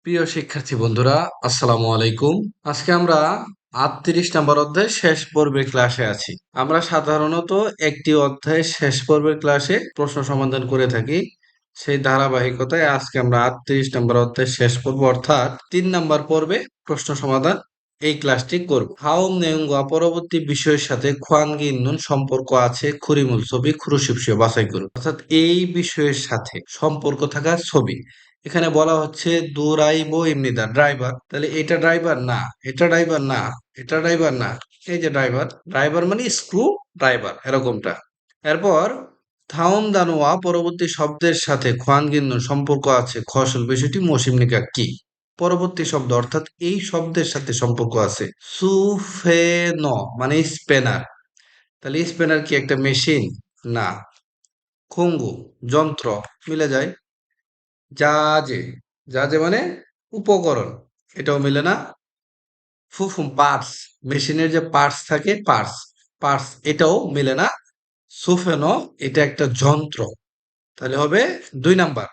প্রিয় শিক্ষার্থী বন্ধুরা, আসসালামু আলাইকুম। আজকে আমরা ৩৮ নম্বর অধ্যায় শেষ পর্বের ক্লাসে আছি। আমরা সাধারণত একটি অধ্যায়ের শেষ পর্বের ক্লাসে প্রশ্ন সমাধান করে থাকি। সেই ধারাবাহিকতায় আজকে আমরা ৩৮ নম্বর অধ্যায়ের শেষ পর্ব অর্থাৎ ৩ নম্বর পর্বে প্রশ্ন সমাধান এই ক্লাসটি করব। হাওম নেউঙ্গা পরবর্তী বিষয়ের সাথে খোয়ানগি নুন সম্পর্ক আছে খুরিমুল ছবি খুরুশিপসীয় বাছাই করুন। অর্থাৎ এই বিষয়ের সাথে সম্পর্ক থাকা ছবি। এখানে বলা হচ্ছে দুরাইবো এমনিদা ড্রাইভার, তাহলে এটা ড্রাইভার না, এটা ড্রাইভার না, এটা ড্রাইভার না, এই যে ড্রাইভার, ড্রাইভার মানে স্ক্রু ড্রাইভার এরকমটা। এরপর থাউম দানোয়া পরবর্তী শব্দের সাথে খোয়ানগিন্ন সম্পর্ক আছে খসল বিষয়টি মৌসিমনিকা কি? পরবর্তী শব্দ অর্থাৎ এই শব্দের সাথে সম্পর্ক আছে সুফেন মানে স্পেনার, তাহলে স্পেনার কি একটা মেশিন? না। খুঙ্গু যন্ত্র, মিলে যায়। জাজে, জাজে মানে উপকরণ, এটাও মিলে না। ফুফুম পার্টস, মেশিনের যে পার্টস থাকে পার্টস, পার্টস এটাও মিলে না। সুফেনো এটা একটা যন্ত্র, তাহলে হবে ২ নাম্বার।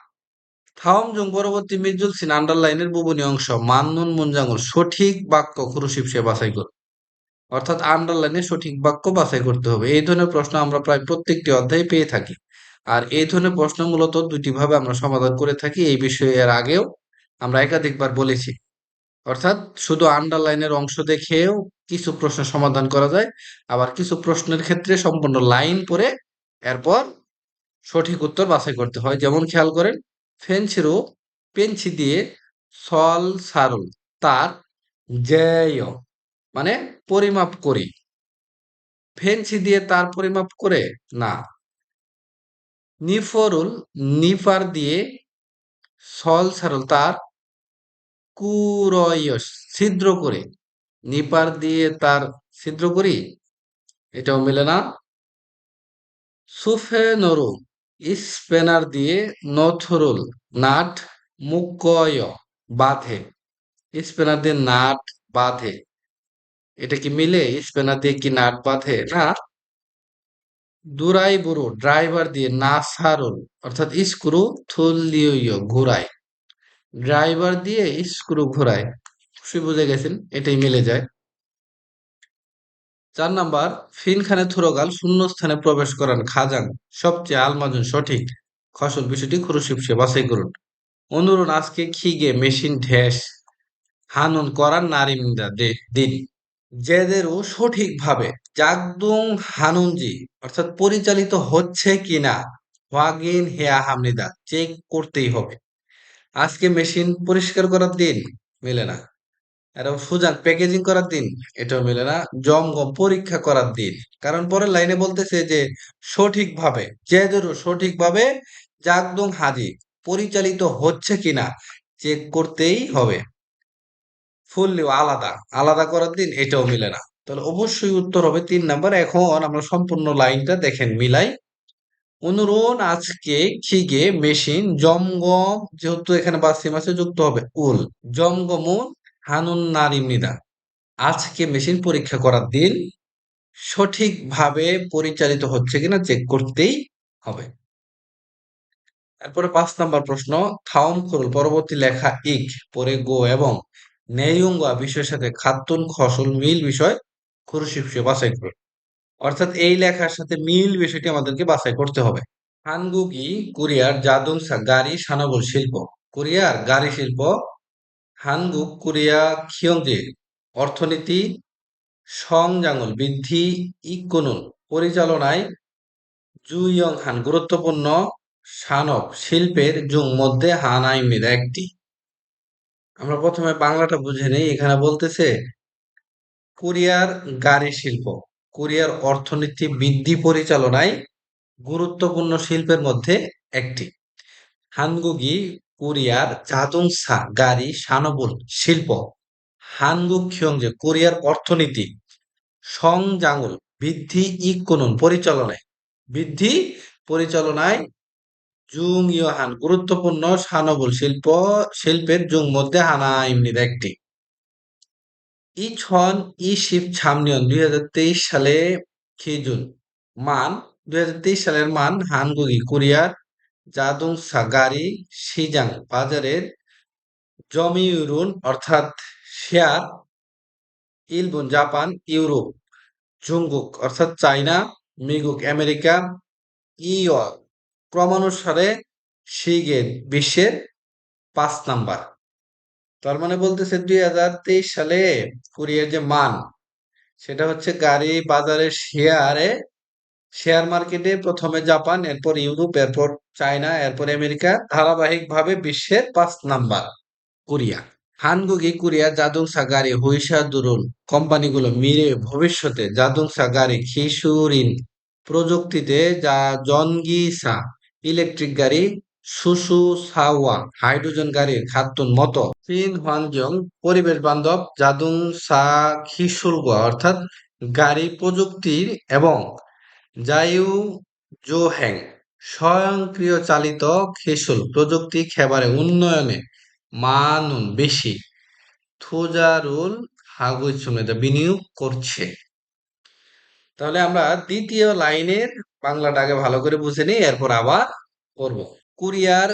থাওমজুং পরবর্তী মিজুল সিন আন্ডারলাইনের বুবনী অংশ মান্নুন মুনজাঙ্গল সঠিক বাক্য খুরুশিপ সে বাছাই করুন। অর্থাৎ আন্ডারলাইনে সঠিক বাক্য বাছাই করতে হবে। এই ধরনের প্রশ্ন আমরা প্রায় প্রত্যেকটি অধ্যায়ে পেয়ে থাকি। আর এই ধরনের প্রশ্ন মূলত দুটি ভাবে আমরা সমাধান করে থাকি। এই বিষয়ে এর আগেও আমরা একাধিকবার বলেছি। অর্থাৎ শুধু আন্ডারলাইনের অংশ দেখেও কিছু প্রশ্ন সমাধান করা যায়, আবার কিছু প্রশ্নের ক্ষেত্রে সম্পূর্ণ লাইন পড়ে এরপর সঠিক উত্তর বাছাই করতে হয়। যেমন খেয়াল করেন, ফেঞ্চিরো পেঞ্চি দিয়ে সল সারুল তার জ্যায় মানে পরিমাপ করি, ফেঞ্চি দিয়ে তার পরিমাপ করে না। নিফরুল নিফার দিয়ে সল সারুল তার কুরয়স ছিদ্র করে, নিপার দিয়ে তার ছিদ্র করি, এটাও মেলে না। সুফেনরু স্পেনার দিয়ে নথরুল নাট মুকয় বাঁধে, স্পেনার দিয়ে নাট বাঁধে, এটা কি মিলে? স্পেনার দিয়ে কি নাট বাঁধে? না। দুরাই বুড়ো ড্রাইভার দিয়ে নাসারুল অর্থাৎ স্ক্রু থুলিও ঘুরায়, ড্রাইভার দিয়ে স্ক্রু ঘুরায়, অবশ্যই বুঝে গেছেন, এটাই মিলে যায়। ৪ নাম্বার, ফিনখানে থুরগাল শূন্যস্থানে প্রবেশ করান খাজাং সবচেয়ে আলমাজুন সঠিক ফসল বিষয়টি খুরুশিপসে বাছাই করুন। অনুরণ আজকে খিগে মেশিন ঢেস হানুন করান নারিন্দা দিন জেদেরও সঠিকভাবে জাগদুং হানুনজি অর্থাৎ পরিচালিত হচ্ছে কিনা ওয়াগিন হেয়া হামনিদা চেক করতেই হবে। আজকে মেশিন পরিষ্কার করার দিন, মেলে না। আর সুজান প্যাকেজিং করার দিন, এটাও মেলে না। জমগম পরীক্ষা করার দিন, কারণ পরের লাইনে বলতেছে যে সঠিকভাবে জেদেরও সঠিকভাবে জাগদুং হাজি পরিচালিত হচ্ছে কিনা চেক করতেই হবে। ফুললি আলাদা আলাদা করার দিন, এটাও মিলে না। তাহলে অবশ্যই উত্তর হবে ৩ নাম্বার। এখন আমরা সম্পূর্ণ লাইনটা দেখেন মিলাই। অনুরোধ আজকে খিগে মেশিন জমগম, যেহেতু এখানে বাসিম আছে যুক্ত হবে উল, জমগমুন হানুন নারিমিদা আজকে মেশিন পরীক্ষা করার দিন, সঠিকভাবে পরিচালিত হচ্ছে কিনা চেক করতেই হবে। এরপরে ৫ নাম্বার প্রশ্ন, থাউম করুল পরবর্তী লেখা ইক পরে গো এবং নেয়ুঙ্গা বিষয়ের সাথে খাতুন খসল মিল বিষয় খুরশিপসে বাছাই করুন। অর্থাৎ এই লেখার সাথে মিল বিষয়টি আমাদেরকে বাছাই করতে হবে। হানগুগি কোরিয়ার জাদুংসা গাড়ি সানাবল শিল্প, কোরিয়ার গাড়ি শিল্প। হানগুক কোরিয়া খিয়ংজি অর্থনীতি, সংজাঙল বৃদ্ধি, ইকোনন পরিচালনায়, জুইয়ং হান গুরুত্বপূর্ণ, সানব শিল্পের যুগ মধ্যে হান আইমির একটি। আমরা প্রথমে বাংলাটা বুঝে নেই। এখানে বলতেছে কোরিয়ার গাড়ি শিল্প কোরিয়ার অর্থনীতি বৃদ্ধি পরিচালনায় গুরুত্বপূর্ণ শিল্পের মধ্যে একটি। হানগুগি কোরিয়ার জাদুংসা গাড়ি সানবল শিল্প, হানগুক খিয়ংজে কোরিয়ার অর্থনীতি, সংজাঙুল বৃদ্ধি ইকোনন পরিচালনায়, বৃদ্ধি পরিচালনায়, জুং ইয়োহান গুরুত্বপূর্ণ সানবল শিল্পের যুগ মধ্যে হানা ইমনির একটি। ইছন ইশিপ ছামনিয়ন ২০২৩ সালে খিজুন মান, ২০২৩ সালের মান হানগুগি কোরিয়ার জাদুংসা গাড়ি সিজাং বাজারের জমিউরুন অর্থাৎ শেয়ার, ইলবুন জাপান, ইউরোপ, জুঙ্গুক অর্থাৎ চায়না, মিগুক আমেরিকা, ইয় ক্রমানুসারে শিগে বিশ্বের 5 নাম্বার। তার মানে বলতেছে 2023 সালে কোরিয়ার যে মান, সেটা হচ্ছে গাড়ি বাজারের শেয়ার মার্কেটে প্রথমে জাপান, এরপর ইউরোপ, এরপর চায়না, এরপর আমেরিকা, ধারাবাহিকভাবে বিশ্বের 5 নাম্বার কোরিয়া। 한국이 কোরিয়া 자동차 গাড়ি হুইশা দুরুন কোম্পানিগুলো মিলে ভবিষ্যতে 자동차 গাড়ি 기술인 প্রযুক্তিতে যা 전기차 ইলেকট্রিক গাড়ি 수소사와 হাইড্রোজেন গাড়ির খাতুন মতো 친환경 পরিবেশ বান্ধব 자동차 기술과 অর্থাৎ গাড়ি প্রযুক্তির এবং 자율주행 স্বয়ংক্রিয় চালিত 기술 প্রযুক্তি খেবারে উন্নয়নে মানন বেশি 투자를 하고 있습니다. বিনিয়োগ করছে। তাহলে আমরা দ্বিতীয় লাইনের বাংলাটা আগে ভালো করে বুঝে নিই, এরপর আবার পড়ব। কোরিয়ার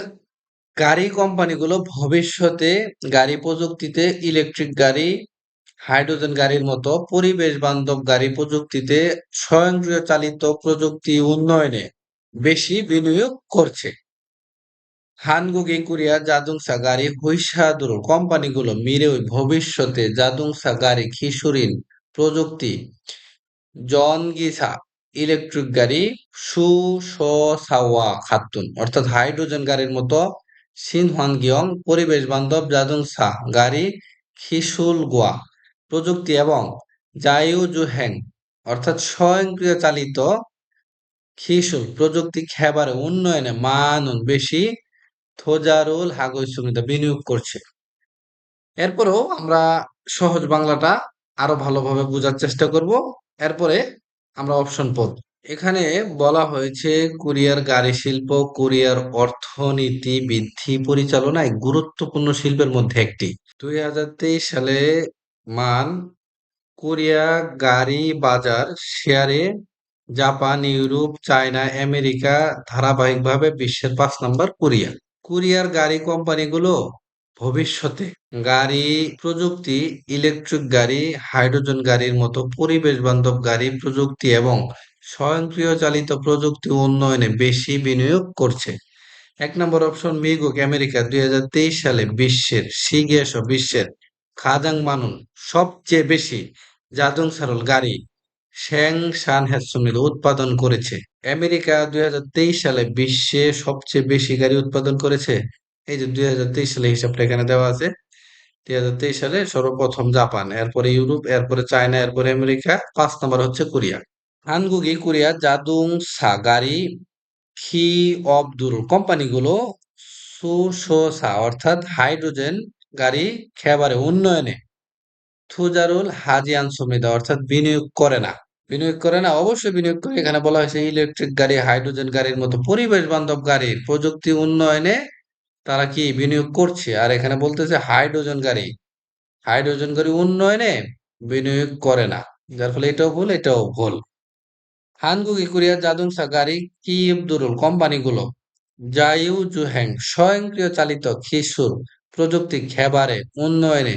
গাড়ি কোম্পানিগুলো ভবিষ্যতে গাড়ি প্রযুক্তিতে ইলেকট্রিক গাড়ি, হাইড্রোজেন গাড়ির মতো পরিবেশ বান্ধব গাড়ি প্রযুক্তিতে স্বয়ংক্রিয় চালিত প্রযুক্তি উন্নয়নে বেশি বিনিয়োগ করছে। 한국이 কোরিয়া 자동차 গাড়ি হুই샤도로 কোম্পানিগুলো 미래의 ভবিষ্যতে 자동차 গাড়ি 기술인 প্রযুক্তি, 전기차 ইলেকট্রিক গাড়ি, 수소사와 같은 অর্থাৎ হাইড্রোজেন গাড়ির মতো 친환경 পরিবেশ বান্ধব 자동차 গাড়ি 기술과 প্রযুক্তি এবং 자율주행 অর্থাৎ স্বয়ংক্রিয় চালিত 기술 প্রযুক্তি খেবারে উন্নয়নে মানন বেশি থোজারুল হাগো সুমিতা বিনিয়োগ করছে। এরপরেও আমরা সহজ বাংলাটা আরো ভালোভাবে বোঝার চেষ্টা করব। এরপরে আমরা অপশন পড়ব। এখানে বলা হয়েছে কোরিয়ার গাড়ি শিল্প কোরিয়ার অর্থনীতি বৃদ্ধি পরিচালনায় গুরুত্বপূর্ণ শিল্পের মধ্যে একটি। 2023 সালে মান কোরিয়া গাড়ি বাজার শেয়ারে জাপান, ইউরোপ, চায়না, আমেরিকা, ধারাবাহিকভাবে বিশ্বের 5 নাম্বার কোরিয়া। কোরিয়ার গাড়ি কোম্পানিগুলো ভবিষ্যতে গাড়ি প্রযুক্তি, ইলেকট্রিক গাড়ি, হাইড্রোজেন গাড়ির মতো পরিবেশ বান্ধব গাড়ি প্রযুক্তি এবং স্বয়ংক্রিয় চালিত প্রযুক্তি উন্নয়নে বেশি বিনিয়োগ করছে। 1 নম্বর অপশন মিগুক আমেরিকা 2023 সালে বিশ্বের খাজাং মানুন সবচেয়ে বেশি জাদুং সারল গাড়ি শ্যাংশান হ্যাৎসুমিল উৎপাদন করেছে। আমেরিকা 2023 সালে বিশ্বে সবচেয়ে বেশি গাড়ি উৎপাদন করেছে। এই যে 2023 সালে হিসাবটা এখানে দেওয়া আছে। 2023 সালে সর্বপ্রথম জাপান, এরপরে ইউরোপ, এরপরে চায়না, এরপরে আমেরিকা, 5 নম্বর হচ্ছে কোরিয়া। 한국이 কোরিয়া 자동차 গাড়ি কোম্পানিগুলো সুশোসা অর্থাৎ হাইড্রোজেন গাড়ি খেবারে উন্নয়নে থুজারুল হাজিয়ান সুমিদা অর্থাৎ বিনিয়োগ করে না, অবশ্যই বিনিয়োগ করে। এখানে বলা হয়েছে ইলেকট্রিক গাড়ি, হাইড্রোজেন গাড়ির মতো পরিবেশ বান্ধব গাড়ির প্রযুক্তি উন্নয়নে তারা কি বিনিয়োগ করছে। আর এখানে বলতেছে হাইড্রোজেন গাড়ি উন্নয়নে বিনিয়োগ করে না, যার ফলে এটাও ভুল। 한국이 কোরিয়া 자동차 গাড়ি কোম্পানিগুলো 자율주행 স্বয়ংক্রিয় চালিত 기술 প্রযুক্তি 개발에 উন্নয়নে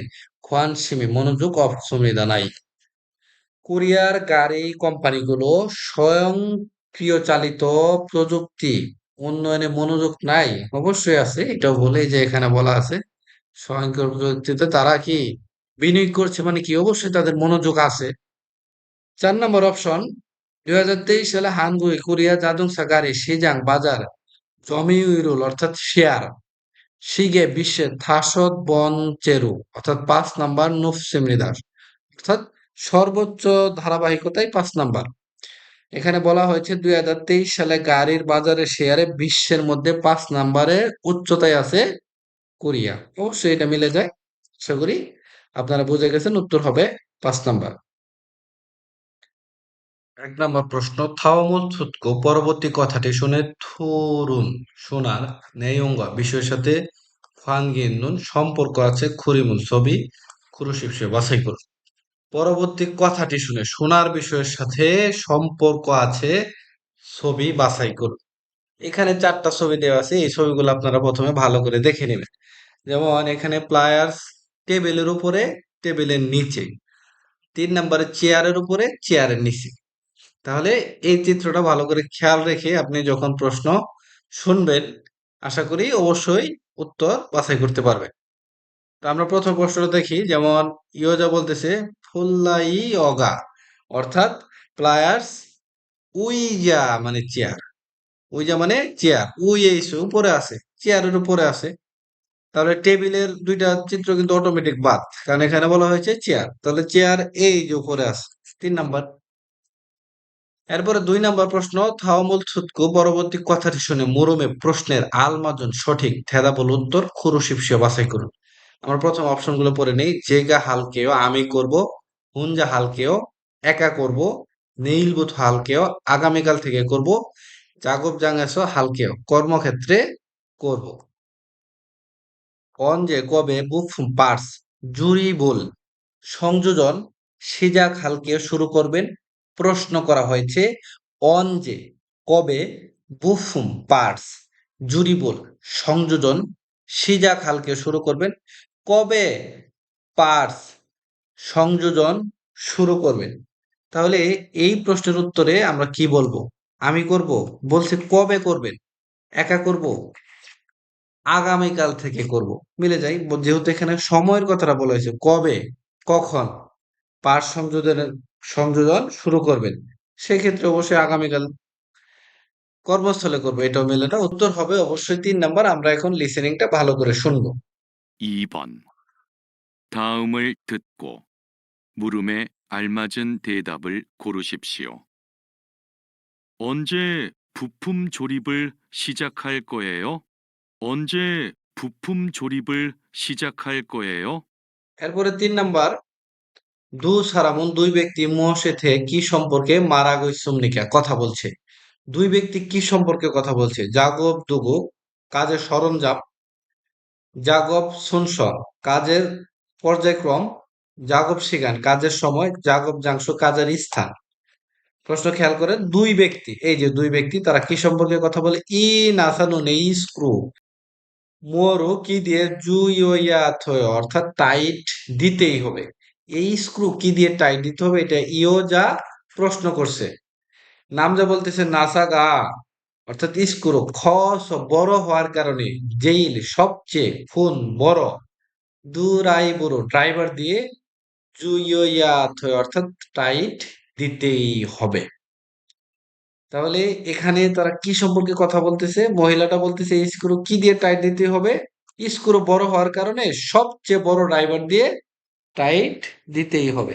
관심이 মনোযোগ 없습니다 নাই। কোরিয়ার গাড়ি কোম্পানিগুলো স্বয়ংক্রিয় চালিত প্রযুক্তি উন্নয়নে মনোযোগ নাই, অবশ্যই আছে, এটাও বলে যে এখানে বলা আছে স্বয়ংক্রিয় প্রযুক্তিতে তারা কি বিনিয়োগ করছে, মানে কি অবশ্যই তাদের মনোযোগ আছে। 4 নম্বর অপশন 2023 সালে 한국이 কোরিয়া 자동차 গাড়ি 시장 বাজার 점유율 অর্থাৎ শেয়ার 시계 বিশ্বের 5번째로 অর্থাৎ 5 নাম্বার 높습니다 অর্থাৎ সর্বোচ্চ ধারাবাহিকতায় 5 নাম্বার। এখানে বলা হয়েছে 2023 সালে গাড়ির বাজারে শেয়ারে বিশ্বের মধ্যে 5 নাম্বারের উচ্চতায় আছে কোরিয়া। অবশ্যই এটা মিলে যায়। আশা করি আপনারা বুঝে গেছেন, উত্তর হবে 5 নাম্বার। 1 নম্বর প্রশ্ন থাওমুল ছুতকো পরবর্তী কথাটি শুনে থুরুন শোনার নেয়ঙ্গা বিষয়ের সাথে ফানগিনুন সম্পর্ক আছে খুরিমুন ছবি খুরুশিবসে বাছাই করুন। পরবর্তী কথাটি শুনে শোনার বিষয়ের সাথে সম্পর্ক আছে ছবি বাছাই করুন। এখানে 4টা ছবি দেওয়া আছে, এই ছবিগুলো আপনারা প্রথমে ভালো করে দেখে নেবেন। যেমন এখানে প্লায়ার্স টেবিলের উপরে, টেবিলের নিচে। 3 নাম্বারে চেয়ারের উপরে, চেয়ারের নিচে। তাহলে এই চিত্রটা ভালো করে খেয়াল রেখে আপনি যখন প্রশ্ন শুনবেন, আশা করি অবশ্যই উত্তর বাছাই করতে পারবেন। তো আমরা প্রথম প্রশ্নটা দেখি। যেমন ইয়োজা বলতেছে ফুল্লাই অগা, অর্থাৎ প্লায়ার্স উইজা মানে চেয়ার, উইজা মানে চেয়ার, উই এইসে উপরে আছে, চেয়ারের উপরে আছে। তাহলে টেবিলের দুইটা চিত্র কিন্তু অটোমেটিক বাদ, কারণ এখানে বলা হয়েছে চেয়ার, তাহলে চেয়ার এই যে উপরে আছে। 3 নাম্বার। এরপরে 2 নাম্বার প্রশ্ন, থাওমুল ছুতকু পরবর্তী কথাটি শুনে মুরুমে প্রশ্নের আলমাজন সঠিক থেদাবল উত্তর খুরুশিপসিও বাছাই করুন। আমরা প্রথম অপশনগুলো পড়ে নেই। জেগা হালকেও আমি করব, হুঞ্জা হালকেও একা করব, নেইলবুথ হালকেও আগামীকাল থেকে করব, জাগব জাঙ্গাসও হালকেও কর্মক্ষেত্রে করব। অনজে কবে বুক পার্স জুরি বল সংযোজন সিজাক হালকে শুরু করবেন। প্রশ্ন করা হয়েছে অনজে কবে বুফুম পার্স জুরিবুল সংযোজন সিজাক হালকে শুরু করবেন। কবে পার্স সংযোজন শুরু করবেন? তাহলে এই প্রশ্নের উত্তরে আমরা কি বলবো? আমি করব, বলছে কবে করবেন, একা করব, আগামীকাল থেকে করব, মিলে যায়। যেহেতু এখানে সময়ের কথাটা বলা হয়েছে, কবে, কখন পাঠ সংযোজন শুরু করবেন, সেক্ষেত্রে অবশ্যই আগামীকাল কর্মস্থলে করবো, এটাও মেলে না। উত্তর হবে অবশ্যই 3 নাম্বার। আমরা এখন লিসেনিংটা ভালো করে শুনবো। 2번. 다음을 듣고 물음에 알맞은 대답을 고르십시오. 언제 부품 조립을 시작할 거예요? 언제 부품 조립을 시작할 거예요? এরপরে 3 নাম্বার, দু সারামুন দুই ব্যক্তি মহাসেথে কি সম্পর্কে মারা গৈসুমনিকা কথা বলছে। দুই ব্যক্তি কি সম্পর্কে কথা বলছে? জাগব দুগু কাজের সরঞ্জাম, জাগব সুনসন কাজের পর্যায়ক্রম, জাগব সিগান কাজের সময়, জাগব জাংশু কাজের স্থান। প্রশ্ন খেয়াল করেন, দুই ব্যক্তি, এই যে দুই ব্যক্তি, তারা কি সম্পর্কে কথা বলে? ই নাসানো নেই স্ক্রু মোরো কি দিয়ে জুইয়াত হয়ে, অর্থাৎ টাইট দিতেই হবে। এই স্ক্রু কি দিয়ে টাইট দিতে হবে, এটা ইও যা প্রশ্ন করছে। নাম যা বলতেছে নাসাগা, অর্থাৎ স্ক্রু বড় হওয়ার কারণে, জেইল সবচেয়ে, ফোন বড়, দুরাই বড় ড্রাইভার দিয়ে জুইয়াত হয়ে, অর্থাৎ টাইট দিতেই হবে। তাহলে এখানে তারা কি সম্পর্কে কথা বলতেছে? মহিলাটা বলতেছে স্ক্রু কি দিয়ে টাইট দিতে হবে? স্ক্রু বড় হওয়ার কারণে সবচেয়ে বড় ড্রাইভার দিয়ে টাইট দিতেই হবে।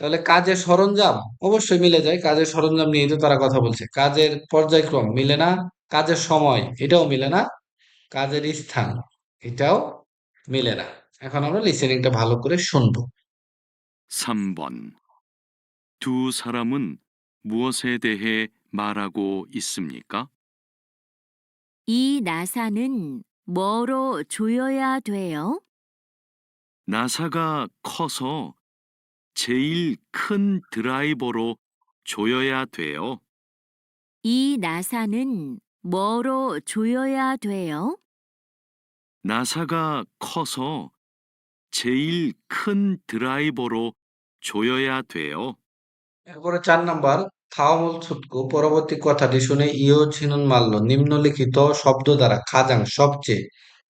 তাহলে কাজের সরঞ্জাম অবশ্যই মিলে যায়, কাজের সরঞ্জাম নিয়ে তো তারা কথা বলছে। কাজের পর্যায়ক্রম মিলে না, কাজের সময় এটাও মিলে না, কাজের স্থান এটাও মিলে না। এখন আমরা লিসেনিংটা ভালো করে শুনবো। 3번. 두 사람은 무엇에 대해 말하고 있습니까? 이 나사는 뭐로 조여야 돼요? 나사가 커서 제일 큰 드라이버로 조여야 돼요. 이 나사는 뭐로 조여야 돼요? 나사가 커서 제일 큰 드라이버로 조여야 돼요. এরপরে 4 নাম্বার, থাওমুল ছুটকু পরবর্তী কথাটি শুনে ইও ছিনুন মারল নিম্নলিখিত শব্দ দ্বারা খাজাং সবচেয়ে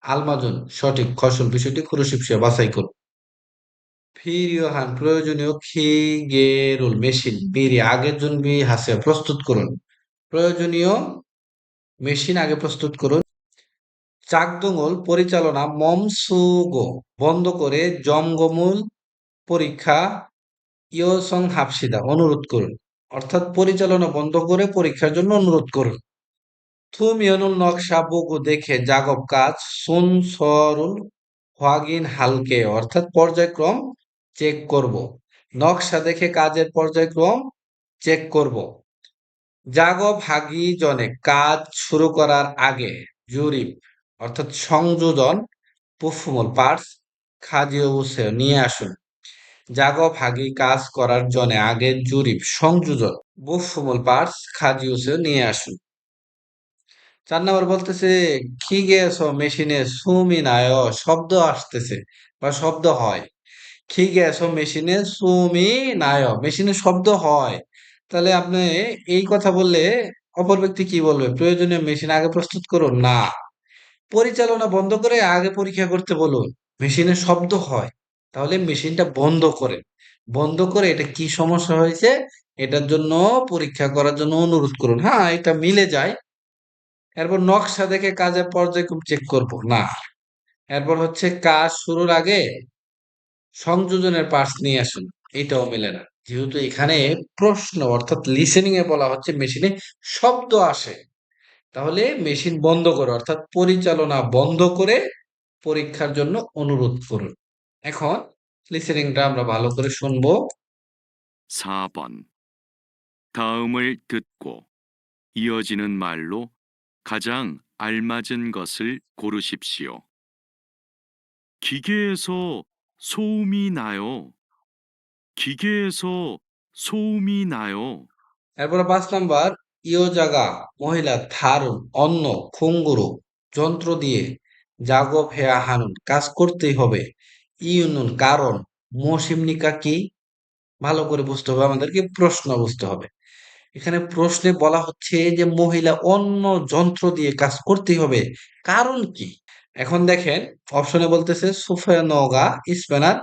আলমাজন সঠিক ফসল বিষয়টি খুরুশিপসিয়া বাছাই করুন। ফিরিয়হান প্রয়োজনীয় খিগেরুল মেশিন মিরি আগের জন্য হাসে প্রস্তুত করুন। প্রয়োজনীয় মেশিন আগে প্রস্তুত করুন। চাকদঙ্গল পরিচালনা মমসুগো বন্ধ করে জমগমুল পরীক্ষা ইয়োসং হাফসিদা অনুরোধ করুন, অর্থাৎ পরিচালনা বন্ধ করে পরীক্ষার জন্য অনুরোধ করুন। থুমিয়নুল নকশা বগু দেখে জাগব কাজ সুন সরুল হোয়াগিন হালকে, অর্থাৎ পর্যায়ক্রম চেক করব। নকশা দেখে কাজের পর্যায়ক্রম চেক করব। জাগব হাগি জনে কাজ শুরু করার আগে জরিপ, অর্থাৎ সংযোজন পুফুমল পার্টস খাজিও নিয়ে আসুন। জাগব হাগি কাজ করার জন্য আগে জরিপ সংযোজন বুফুমল পার্টস খাজিউসে নিয়ে আসুন। 4 নাম্বার বলতেছে 기계에서 মেশিনে 숨이 나요 শব্দ আসতেছে বা শব্দ হয়। 기계에서 মেশিনে 숨이 나요 মেশিনে শব্দ হয়। তাহলে আপনি এই কথা বললে অপর ব্যক্তি কি বলবে? প্রয়োজনীয় মেশিন আগে প্রস্তুত করুন। না, পরিচালনা বন্ধ করে আগে পরীক্ষা করতে বলুন। মেশিনে শব্দ হয়, তাহলে মেশিনটা বন্ধ করেন। বন্ধ করে এটা কি সমস্যা হয়েছে এটার জন্য পরীক্ষা করার জন্য অনুরোধ করুন। হ্যাঁ, এটা মিলে যায়। এরপর নকশা দেখে কাজের পর্যায়ক্রম চেক করব না। এরপর হচ্ছে কাজ শুরুর আগে সংযোজনের পার্টস নিয়ে আসুন, এটাও মেলে না। যেহেতু এখানে প্রশ্ন অর্থাৎ লিসেনিং এ বলা হচ্ছে মেশিনে শব্দ আসে, তাহলে মেশিন বন্ধ করো অর্থাৎ পরিচালনা বন্ধ করে পরীক্ষার জন্য অনুরোধ করুন। এখন লিসেনিংটা আমরা ভালো করে শুনবো। 4번. 다음을 듣고 이어지는 말로 가장 알맞은 것을 고르십시오. 기계에서 소음이 나요. 기계에서 소음이 나요. এরপরে 5 নাম্বার, ইও জাগা মহিলা থারুন অন্য খুঙ্গুরু যন্ত্র দিয়ে জাগো ভেয়া হানুন কাজ করতেই হবে। ইউনুন কারণ মৌসিমনিকা কি? ভালো করে বুঝতে হবে, আমাদেরকে প্রশ্ন বুঝতে হবে। এখানে প্রশ্নে বলা হচ্ছে যে মহিলা অন্য যন্ত্র দিয়ে কাজ করতেই হবে, কারণ কি? এখন দেখেন অপশনে বলতেছে সুফেনগা স্পেনার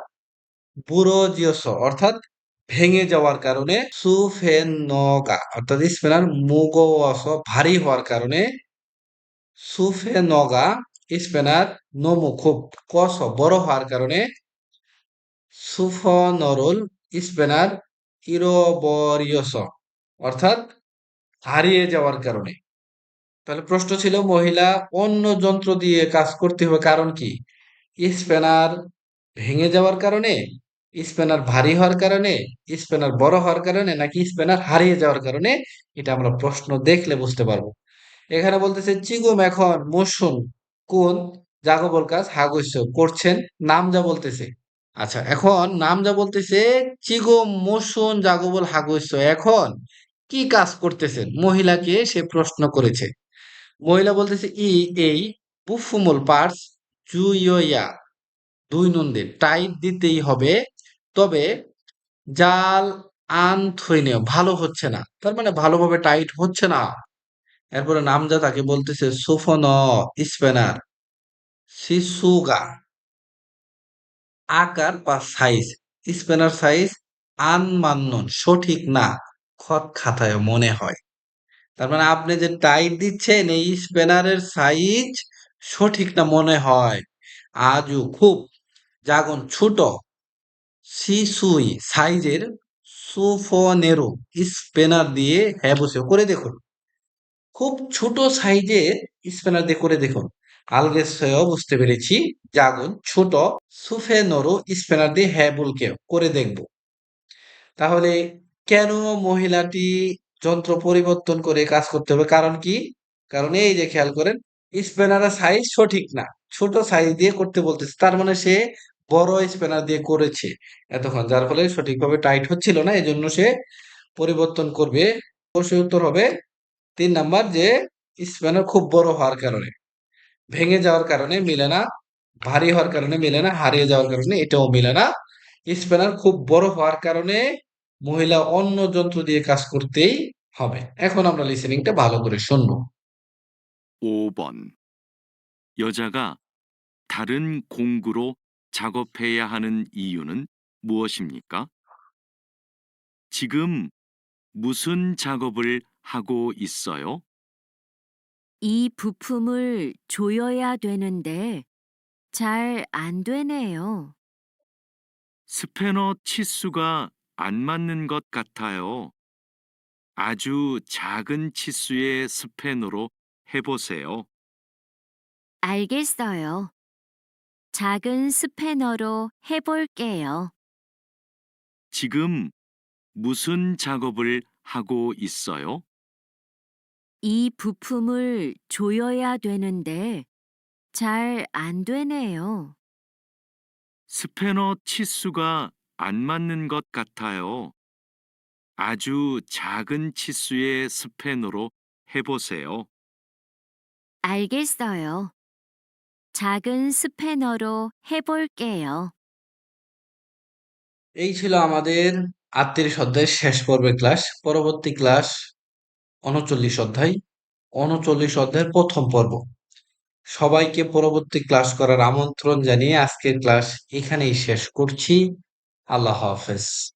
বুরোজিওস অর্থাৎ ভেঙে যাওয়ার কারণে, সুফেনগা অর্থাৎ স্পেনার মুগোয়াস ভারী হওয়ার কারণে, সুফেনগা স্পেনার নমু খুব কস বড় হওয়ার কারণে, সুফনরুল স্পেনার ইরোবরিয়স অর্থাৎ হারিয়ে যাওয়ার কারণে। তাহলে প্রশ্ন ছিল মহিলা অন্য যন্ত্র দিয়ে কাজ করতে হবে, কারণ কি? স্প্যানার ভেঙে যাওয়ার কারণে, স্প্যানার ভারী হওয়ার কারণে, স্প্যানার বড় হওয়ার কারণে, নাকি স্প্যানার হারিয়ে যাওয়ার কারণে? এটা আমরা প্রশ্ন দেখলে বুঝতে পারবো। এখানে বলতেছে চিগুম এখন মসুন কোন জাগবল কাজ হাগুস্য করছেন, নাম যা বলতেছে। আচ্ছা, এখন নাম যা বলতেছে চিগুম মসুন জাগবল হাগুস্য এখন কি কাজ করতেছেন মহিলাকে সে প্রশ্ন করেছে। মহিলা বলতেছে এই বুফুমুল পার্টস জুইয়া দৈনন্দিন টাইট দিতেই হবে, তবে জাল আন থইনে ভালো হচ্ছে না, তার মানে ভালোভাবে টাইট হচ্ছে না। এরপরে নামজা তাকে বলতেছে সুফন স্পেনার শিশুগা আকার বা সাইজ, স্পেনার সাইজ আনমান্নন সঠিক না, খত খাতায় মনে হয়। তার মানে আপনি যে টাইট দিচ্ছেন এই স্পেনারের সাইজ সঠিক না মনে হয়। আজও খুব জাগন ছোট শিশুই সাইজের সুফনেরো স্পেনার দিয়ে হ্যাঁ বসে করে দেখুন। খুব ছোট সাইজের স্পেনার দিয়ে করে দেখুন। আলগেসও বুঝতে পেরেছি, জাগুন ছোট সুফেনরো স্পেনার দিয়ে হ্যাঁ বলকে করে দেখব। তাহলে কেন মহিলাটি যন্ত্র পরিবর্তন করে কাজ করতে হবে? কারণ কি? কারণ এই যে খেয়াল করেন স্পেনারের সাইজ সঠিক না, ছোট সাইজ দিয়ে করতে বলতেছে, তার মানে সে বড় স্পেনার দিয়ে করেছে এতক্ষণ, যার ফলে সঠিকভাবে টাইট হচ্ছিল না, এজন্য সে পরিবর্তন করবে। অবশ্যই উত্তর হবে 3 নাম্বার, যে স্পেনার খুব বড় হওয়ার কারণে, ভেঙে যাওয়ার কারণে মিলে না, ভারী হওয়ার কারণে মিলে না, হারিয়ে যাওয়ার কারণে এটাও মিলে না। স্পেনার খুব বড় হওয়ার কারণে মহিলা অন্য যন্ত্র দিয়ে কাজ করতেই হবে। এখন আমরা লিসেনিংটা ভালো করে শুনবো। 5번. 여자가 다른 공구로 작업해야 하는 이유는 무엇입니까? 지금 무슨 작업을 하고 있어요? 이 부품을 조여야 되는데 잘 안 되네요. 스패너 치수가 안 맞는 것 같아요. 아주 작은 치수의 스패너로 해보세요. 알겠어요. 작은 스패너로 해볼게요. 지금 무슨 작업을 하고 있어요? 이 부품을 조여야 되는데 잘 안 되네요. 스패너 치수가 안 맞는 것 같아요. 아주 작은 치수의 스패너로 해보세요. 알겠어요. 작은 스패너로 해볼게요. এই ছিল আমাদের ৩৮ অধ্যায়ের শেষ পর্বের ক্লাস। পরবর্তী ক্লাস ৩৯ অধ্যায়। ৩৯ অধ্যায়ের প্রথম পর্ব। সবাইকে পরবর্তী ক্লাস করার আমন্ত্রণ জানিয়ে আজকের ক্লাস এখানেই শেষ করছি। আল্লাহ হাফেজ।